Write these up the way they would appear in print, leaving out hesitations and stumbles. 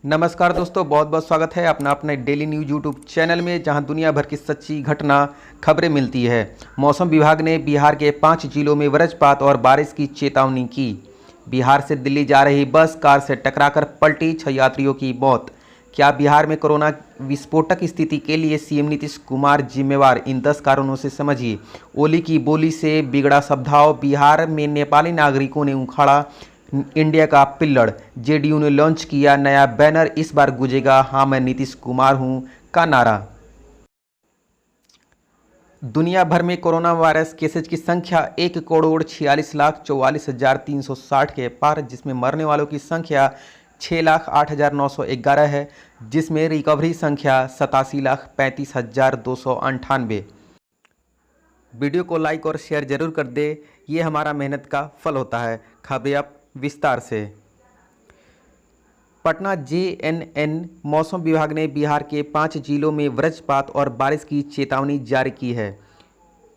नमस्कार दोस्तों, बहुत बहुत स्वागत है अपना अपने डेली न्यूज यूट्यूब चैनल में, जहां दुनिया भर की सच्ची घटना खबरें मिलती है। मौसम विभाग ने बिहार के 5 जिलों में वज्रपात और बारिश की चेतावनी की। बिहार से दिल्ली जा रही बस कार से टकराकर पलटी, 6 यात्रियों की मौत। क्या बिहार में कोरोना विस्फोटक स्थिति के लिए सीएम नीतीश कुमार जिम्मेवार? इन 10 कारणों से समझिए। ओली की बोली से बिगड़ा स्वभाव, बिहार में नेपाली नागरिकों ने उखाड़ा इंडिया का पिल्लड़। जेडीयू ने लॉन्च किया नया बैनर, इस बार गूंजेगा हाँ मैं नीतीश कुमार हूं का नारा। दुनिया भर में कोरोना वायरस केसेज की संख्या 1,46,44,360 के पार, जिसमें मरने वालों की संख्या 6,08,911 है, जिसमें रिकवरी संख्या 87,35,298। वीडियो को लाइक और शेयर जरूर कर दे, ये हमारा मेहनत का फल होता है। खबरें अब विस्तार से। पटना जेएनएन मौसम विभाग ने बिहार के 5 जिलों में वज्रपात और बारिश की चेतावनी जारी की है।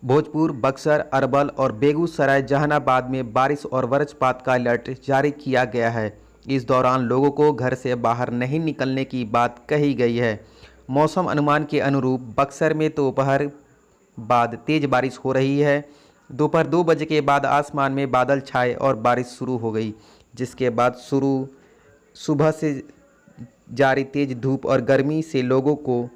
भोजपुर, बक्सर, अरवल और बेगूसराय, जहानाबाद में बारिश और वज्रपात का अलर्ट जारी किया गया है। इस दौरान लोगों को घर से बाहर नहीं निकलने की बात कही गई है। मौसम अनुमान के अनुरूप बक्सर में दोपहर बाद तेज बारिश हो रही है। दोपहर 2 बजे के बाद आसमान में बादल छाए और बारिश शुरू हो गई, जिसके बाद सुबह से जारी तेज धूप और गर्मी से लोगों को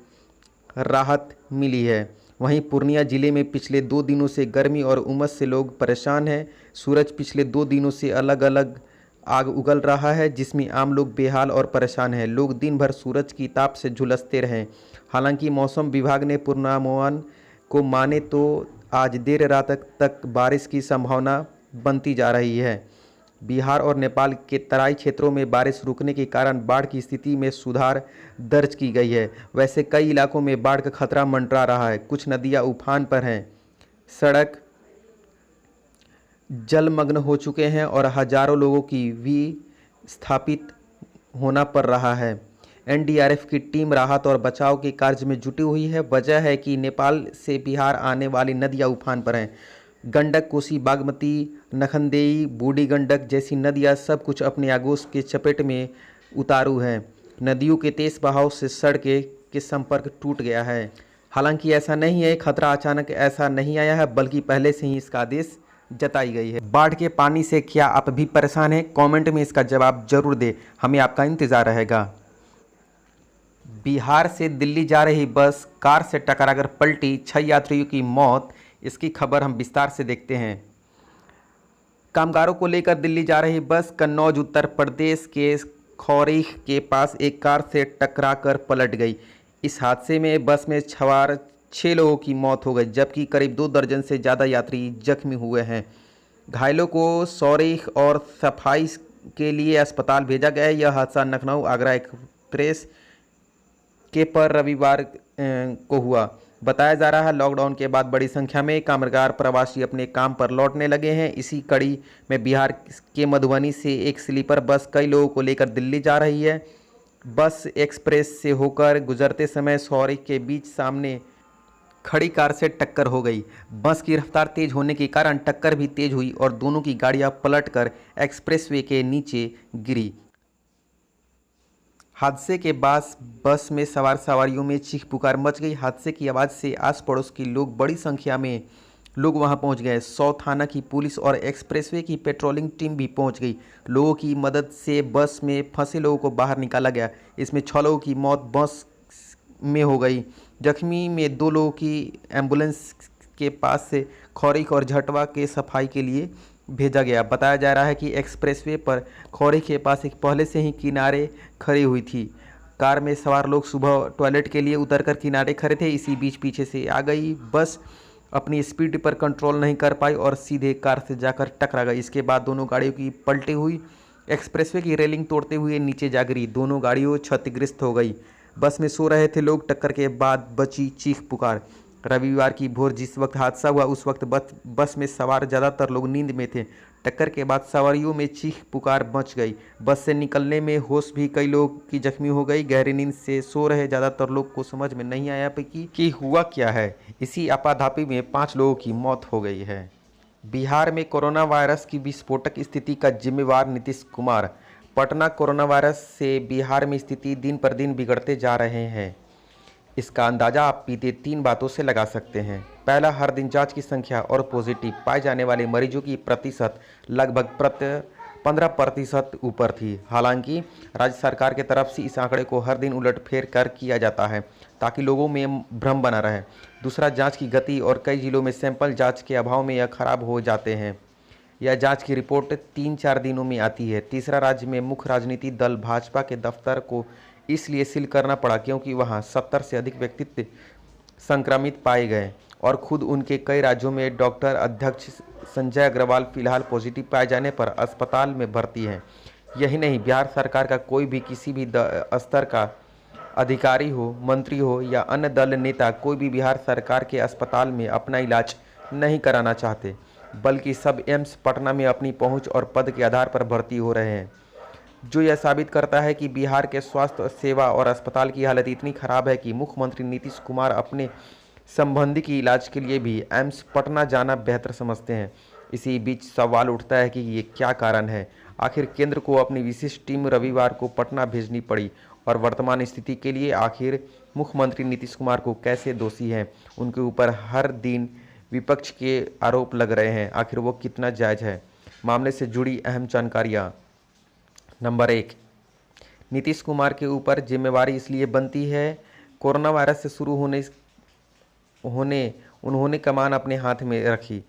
राहत मिली है। वहीं पूर्णिया जिले में पिछले 2 दिनों से गर्मी और उमस से लोग परेशान हैं। सूरज पिछले 2 दिनों से अलग अलग आग उगल रहा है, जिसमें आम लोग बेहाल और परेशान हैं। लोग दिन भर सूरज की ताप से झुलसते रहे। हालांकि मौसम विभाग ने पूर्वानुमान को माने तो आज देर रात तक बारिश की संभावना बनती जा रही है। बिहार और नेपाल के तराई क्षेत्रों में बारिश रुकने के कारण बाढ़ की स्थिति में सुधार दर्ज की गई है। वैसे कई इलाकों में बाढ़ का खतरा मंडरा रहा है। कुछ नदियां उफान पर हैं, सड़क जलमग्न हो चुके हैं और हजारों लोगों की विस्थापित होना पड़ रहा है। एनडीआरएफ की टीम राहत और बचाव के कार्य में जुटी हुई है। वजह है कि नेपाल से बिहार आने वाली नदियां उफान पर हैं। गंडक, कोसी, बागमती, नखनदेई, बूढ़ी गंडक जैसी नदियां सब कुछ अपने आगोश के चपेट में उतारू हैं। नदियों के तेज बहाव से सड़कें के संपर्क टूट गया है। हालांकि ऐसा नहीं है, खतरा अचानक ऐसा नहीं आया है, बल्कि पहले से ही इसका आदेश जताई गई है। बाढ़ के पानी से क्या आप भी परेशान हैं? कमेंट में इसका जवाब जरूर दें, हमें आपका इंतज़ार रहेगा। बिहार से दिल्ली जा रही बस कार से टकराकर पलटी, 6 यात्रियों की मौत। इसकी खबर हम विस्तार से देखते हैं। कामगारों को लेकर दिल्ली जा रही बस कन्नौज उत्तर प्रदेश के खौरीख के पास एक कार से टकराकर पलट गई। इस हादसे में बस में सवार 6 लोगों की मौत हो गई, जबकि करीब 2 दर्जन से ज़्यादा यात्री जख्मी हुए हैं। घायलों को सौरीख और सफाई के लिए अस्पताल भेजा गया है। यह हादसा लखनऊ आगरा एक्सप्रेस के पर रविवार को हुआ। बताया जा रहा है लॉकडाउन के बाद बड़ी संख्या में कामगार प्रवासी अपने काम पर लौटने लगे हैं। इसी कड़ी में बिहार के मधुबनी से एक स्लीपर बस कई लोगों को लेकर दिल्ली जा रही है। बस एक्सप्रेस से होकर गुजरते समय सौरीख के बीच सामने खड़ी कार से टक्कर हो गई। बस की रफ्तार तेज होने के कारण टक्कर भी तेज हुई और दोनों की गाड़ियां पलटकर एक्सप्रेसवे के नीचे गिरी। हादसे के बाद बस में सवार सवारियों में चीख पुकार मच गई। हादसे की आवाज़ से आस पड़ोस के लोग, बड़ी संख्या में लोग वहां पहुंच गए। 100 थाना की पुलिस और एक्सप्रेसवे की पेट्रोलिंग टीम भी पहुंच गई। लोगों की मदद से बस में फंसे लोगों को बाहर निकाला गया। इसमें 6 लोगों की मौत बस में हो गई। जख्मी में 2 लोगों की एम्बुलेंस के पास से खौरीख और झटवा के सफाई के लिए भेजा गया। बताया जा रहा है कि एक्सप्रेसवे पर खौरीख के पास एक पहले से ही किनारे खड़ी हुई थी। कार में सवार लोग सुबह टॉयलेट के लिए उतरकर किनारे खड़े थे। इसी बीच पीछे से आ गई बस अपनी स्पीड पर कंट्रोल नहीं कर पाई और सीधे कार से जाकर टकरा गई। इसके बाद दोनों गाड़ियों की पलटी हुई। एक्सप्रेसवे की रेलिंग तोड़ते हुए नीचे जा गिरी। दोनों गाड़ियों क्षतिग्रस्त हो गई। बस में सो रहे थे लोग। टक्कर के बाद बची चीख पुकार। रविवार की भोर जिस वक्त हादसा हुआ उस वक्त बस में सवार ज़्यादातर लोग नींद में थे। टक्कर के बाद सवारियों में चीख पुकार मच गई। बस से निकलने में होश भी कई लोगों की जख्मी हो गई। गहरी नींद से सो रहे ज़्यादातर लोग को समझ में नहीं आया कि हुआ क्या है। इसी आपाधापी में 5 लोगों की मौत हो गई है। बिहार में कोरोना वायरस की विस्फोटक स्थिति का जिम्मेवार नीतीश कुमार। पटना कोरोना वायरस से बिहार में स्थिति दिन पर दिन बिगड़ते जा रहे हैं। इसका अंदाज़ा आप बीते 3 बातों से लगा सकते हैं। पहला, हर दिन जांच की संख्या और पॉजिटिव पाए जाने वाले मरीजों की प्रतिशत लगभग 15% ऊपर थी। हालांकि राज्य सरकार की तरफ से इस आंकड़े को हर दिन उलटफेर कर किया जाता है ताकि लोगों में भ्रम बना रहे। दूसरा, जांच की गति और कई जिलों में सैंपल जांच के अभाव में यह खराब हो जाते हैं। यह जांच की रिपोर्ट 3-4 दिनों में आती है। तीसरा, राज्य में मुख्य राजनीतिक दल भाजपा के दफ्तर को इसलिए सील करना पड़ा क्योंकि वहां 70 से अधिक व्यक्ति संक्रमित पाए गए और खुद उनके कई राज्यों में डॉक्टर अध्यक्ष संजय अग्रवाल फिलहाल पॉजिटिव पाए जाने पर अस्पताल में भर्ती हैं। यही नहीं, बिहार सरकार का कोई भी किसी भी स्तर का अधिकारी हो, मंत्री हो या अन्य दल नेता कोई भी बिहार सरकार के अस्पताल में अपना इलाज नहीं कराना चाहते, बल्कि सब एम्स पटना में अपनी पहुंच और पद के आधार पर भर्ती हो रहे हैं, जो यह साबित करता है कि बिहार के स्वास्थ्य सेवा और अस्पताल की हालत इतनी खराब है कि मुख्यमंत्री नीतीश कुमार अपने संबंधी के इलाज के लिए भी एम्स पटना जाना बेहतर समझते हैं। इसी बीच सवाल उठता है कि ये क्या कारण है। आखिर केंद्र को अपनी विशेष टीम रविवार को पटना भेजनी पड़ी और वर्तमान स्थिति के लिए आखिर मुख्यमंत्री नीतीश कुमार को कैसे दोषी हैं? उनके ऊपर हर दिन विपक्ष के आरोप लग रहे हैं, आखिर वो कितना जायज़ है? मामले से जुड़ी अहम जानकारियाँ। नंबर 1, नीतीश कुमार के ऊपर जिम्मेवारी इसलिए बनती है कोरोना वायरस से शुरू होने उन्होंने कमान अपने हाथ में रखी।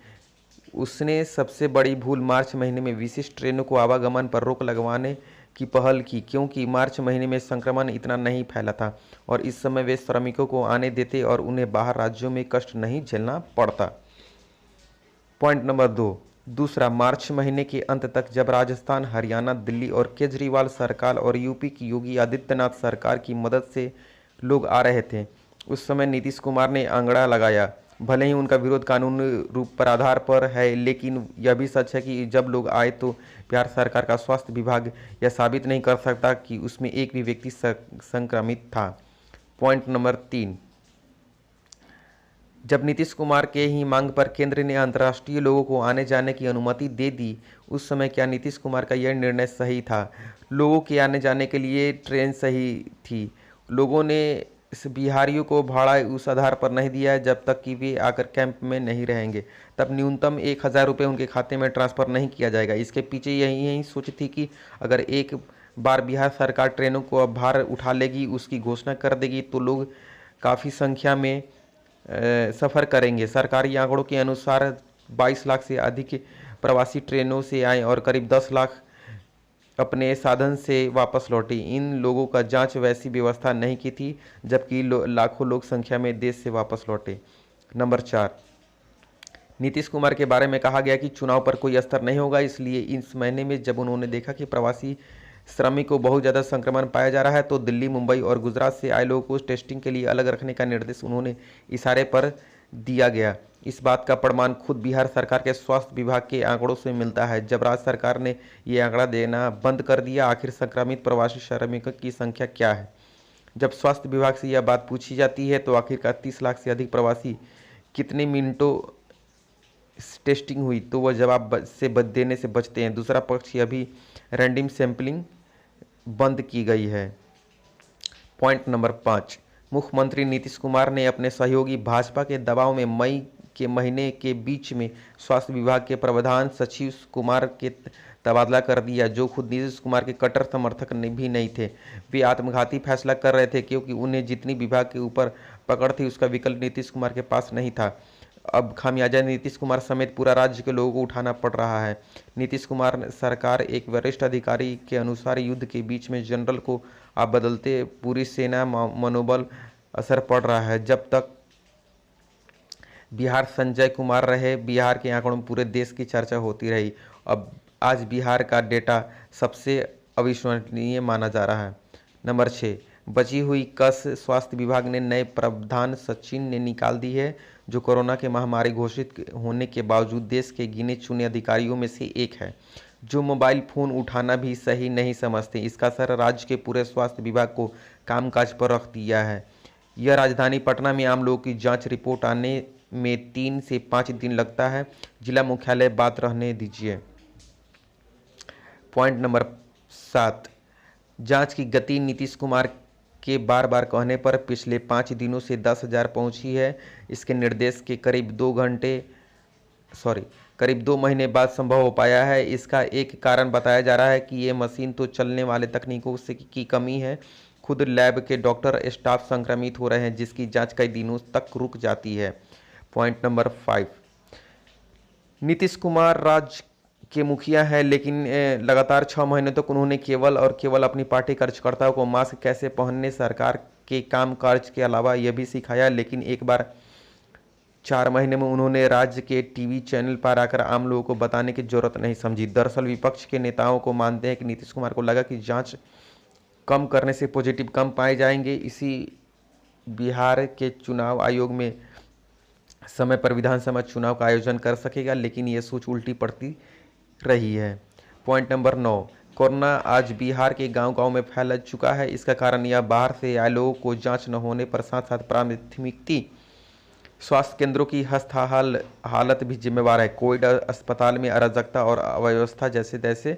उसने सबसे बड़ी भूल मार्च महीने में विशेष ट्रेनों को आवागमन पर रोक लगवाने की पहल की, क्योंकि मार्च महीने में संक्रमण इतना नहीं फैला था और इस समय वे श्रमिकों को आने देते और उन्हें बाहर राज्यों में कष्ट नहीं झेलना पड़ता। पॉइंट नंबर 2, दूसरा, मार्च महीने के अंत तक जब राजस्थान, हरियाणा, दिल्ली और केजरीवाल सरकार और यूपी की योगी आदित्यनाथ सरकार की मदद से लोग आ रहे थे, उस समय नीतीश कुमार ने अंगड़ा लगाया। भले ही उनका विरोध कानूनी रूप पर आधार पर है, लेकिन यह भी सच है कि जब लोग आए तो बिहार सरकार का स्वास्थ्य विभाग यह साबित नहीं कर सकता कि उसमें एक भी व्यक्ति संक्रमित था। पॉइंट नंबर 3, जब नीतीश कुमार के ही मांग पर केंद्र ने अंतर्राष्ट्रीय लोगों को आने जाने की अनुमति दे दी, उस समय क्या नीतीश कुमार का यह निर्णय सही था? लोगों के आने जाने के लिए ट्रेन सही थी। लोगों ने इस बिहारियों को भाड़ा उस आधार पर नहीं दिया है जब तक कि वे आकर कैंप में नहीं रहेंगे, तब न्यूनतम 1000 रुपये उनके खाते में ट्रांसफ़र नहीं किया जाएगा। इसके पीछे यही सोच थी कि अगर एक बार बिहार सरकार ट्रेनों को अब भार उठा लेगी, उसकी घोषणा कर देगी, तो लोग काफ़ी संख्या में सफ़र करेंगे। सरकारी आंकड़ों के अनुसार 22 लाख से अधिक प्रवासी ट्रेनों से आए और करीब 10 लाख अपने साधन से वापस लौटे। इन लोगों का जांच वैसी व्यवस्था नहीं की थी, जबकि लाखों लोग संख्या में देश से वापस लौटे। नंबर 4, नीतीश कुमार के बारे में कहा गया कि चुनाव पर कोई असर नहीं होगा, इसलिए इस महीने में जब उन्होंने देखा कि प्रवासी श्रमिक को बहुत ज़्यादा संक्रमण पाया जा रहा है, तो दिल्ली, मुंबई और गुजरात से आए लोगों को टेस्टिंग के लिए अलग रखने का निर्देश उन्होंने इशारे पर दिया गया। इस बात का प्रमाण खुद बिहार सरकार के स्वास्थ्य विभाग के आंकड़ों से मिलता है। जब राज्य सरकार ने ये आंकड़ा देना बंद कर दिया, आखिर संक्रमित प्रवासी श्रमिकों की संख्या क्या है? जब स्वास्थ्य विभाग से यह बात पूछी जाती है तो आखिरकार 30 लाख से अधिक प्रवासी कितने मिनटों टेस्टिंग हुई, तो वह जवाब देने से बचते हैं। दूसरा पक्ष अभी रैंडम सैंपलिंग बंद की गई है। पॉइंट नंबर 5, मुख्यमंत्री नीतीश कुमार ने अपने सहयोगी भाजपा के दबाव में मई के महीने के बीच में स्वास्थ्य विभाग के प्रधान सचिव कुमार के तबादला कर दिया, जो खुद नीतीश कुमार के कट्टर समर्थक भी नहीं थे। वे आत्मघाती फैसला कर रहे थे क्योंकि उन्हें जितनी विभाग के ऊपर पकड़ थी उसका विकल्प नीतीश कुमार के पास नहीं था। अब खामियाजा नीतीश कुमार समेत पूरा राज्य के लोगों को उठाना पड़ रहा है। नीतीश कुमार सरकार एक वरिष्ठ अधिकारी के अनुसार युद्ध के बीच में जनरल को आप बदलते पूरी सेना मनोबल असर पड़ रहा है। जब तक बिहार संजय कुमार रहे, बिहार के आंकड़ों में पूरे देश की चर्चा होती रही। अब आज बिहार का डेटा सबसे अविश्वसनीय माना जा रहा है। नंबर 6, बची हुई कस स्वास्थ्य विभाग ने नए प्रधान सचिव ने निकाल दी है, जो कोरोना के महामारी घोषित होने के बावजूद देश के गिने चुने अधिकारियों में से एक है, जो मोबाइल फ़ोन उठाना भी सही नहीं समझते। इसका असर राज्य के पूरे स्वास्थ्य विभाग को कामकाज पर रख दिया है। यह राजधानी पटना में आम लोगों की जांच रिपोर्ट आने में 3 से 5 दिन लगता है। जिला मुख्यालय बात रहने दीजिए। पॉइंट नंबर 7, जांच की गति नीतीश कुमार के बार बार कहने पर पिछले 5 दिनों से 10,000 पहुंची है। इसके निर्देश के करीब 2 महीने बाद संभव हो पाया है। इसका एक कारण बताया जा रहा है कि ये मशीन तो चलने वाले तकनीकों से की कमी है। खुद लैब के डॉक्टर स्टाफ संक्रमित हो रहे हैं, जिसकी जांच कई दिनों तक रुक जाती है। पॉइंट नंबर 5, नीतीश कुमार राज्य के मुखिया हैं, लेकिन लगातार 6 महीने तक उन्होंने केवल और केवल अपनी पार्टी कार्यकर्ताओं को मास्क कैसे पहनने, सरकार के काम काज के अलावा यह भी सिखाया। लेकिन एक बार 4 महीने में उन्होंने राज्य के टीवी चैनल पर आकर आम लोगों को बताने की जरूरत नहीं समझी। दरअसल विपक्ष के नेताओं को मानते हैं कि नीतीश कुमार को लगा कि जांच कम करने से पॉजिटिव कम पाए जाएंगे, इसी बिहार के चुनाव आयोग में समय पर विधानसभा चुनाव का आयोजन कर सकेगा, लेकिन ये सोच उल्टी पड़ती रही है। पॉइंट नंबर 9, कोरोना आज बिहार के गांव-गांव में फैल चुका है। इसका कारण यह बाहर से आए लोगों को जांच न होने पर साथ साथ प्राथमिक स्वास्थ्य केंद्रों की खस्ताहाल हालत भी जिम्मेवार है। कोविड अस्पताल में अराजकता और अव्यवस्था जैसे तैसे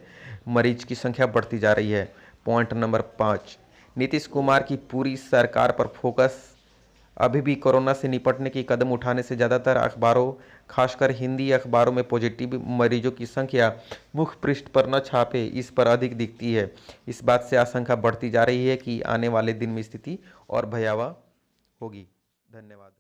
मरीज की संख्या बढ़ती जा रही है। पॉइंट नंबर 5, नीतीश कुमार की पूरी सरकार पर फोकस अभी भी कोरोना से निपटने के कदम उठाने से ज़्यादातर अखबारों, खासकर हिंदी अखबारों में पॉजिटिव मरीजों की संख्या मुख्य पृष्ठ पर न छापे, इस पर अधिक दिखती है। इस बात से आशंका बढ़ती जा रही है कि आने वाले दिन में स्थिति और भयावह होगी। धन्यवाद।